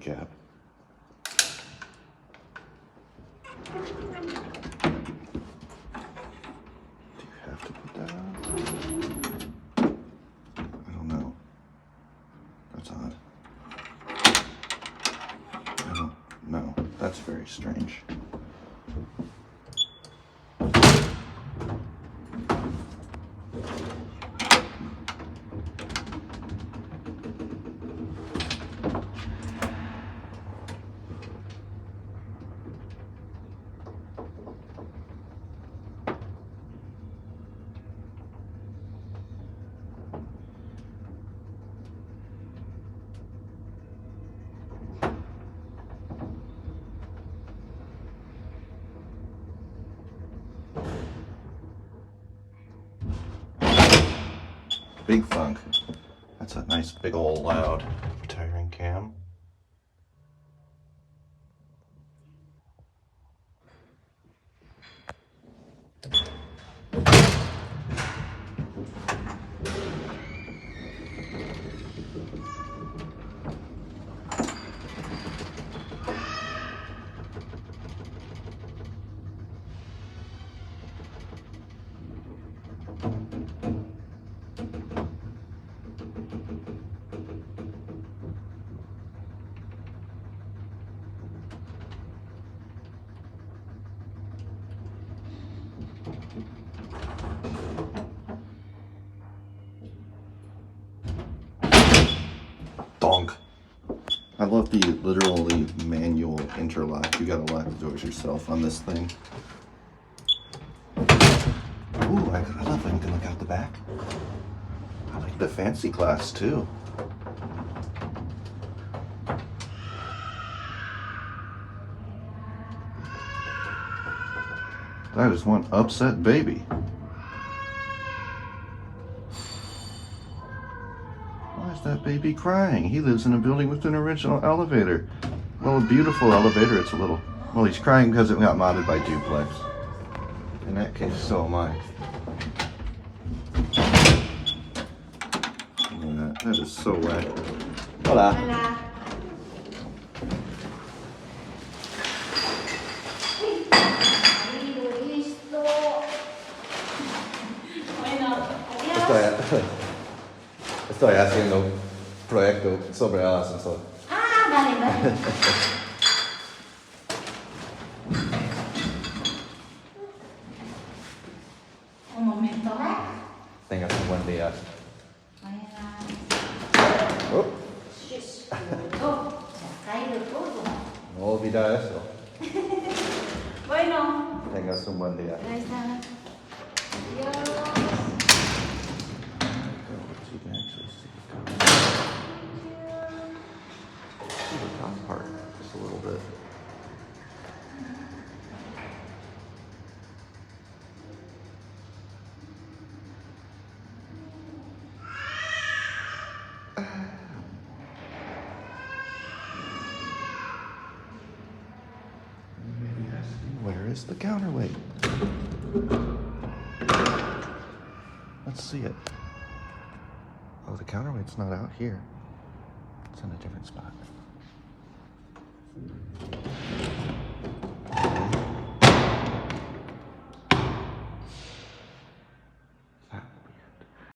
cap. Do you have to put that on? I don't know. That's odd. I don't know. That's very strange. Big funk. That's a nice big old loud retiring cam. Donk. I love the literally manual interlock. You gotta lock the doors yourself on this thing. Ooh, I love when you can look out the back. I like the fancy glass too. That is one upset baby. Why is that baby crying? He lives in a building with an original elevator. Well, a beautiful elevator. It's a little... Well, he's crying because it got modded by Duplex. In that case, so am I. That is so whack. Hola. Hola. Listo. Bueno, adiós. Estoy haciendo un proyecto sobre el ascensor. Ah, vale, vale. Un momento, ¿eh? Tengas un buen día. Buenas. Oh, Shush. Oh, se ha caído todo. no olvida eso. Bueno. Tengas un buen día. Ahí está. Adiós. You can actually see the top part just a little bit. Maybe asking, where is the counterweight? Let's see it. Oh, the counterweight's not out here. It's in a different spot.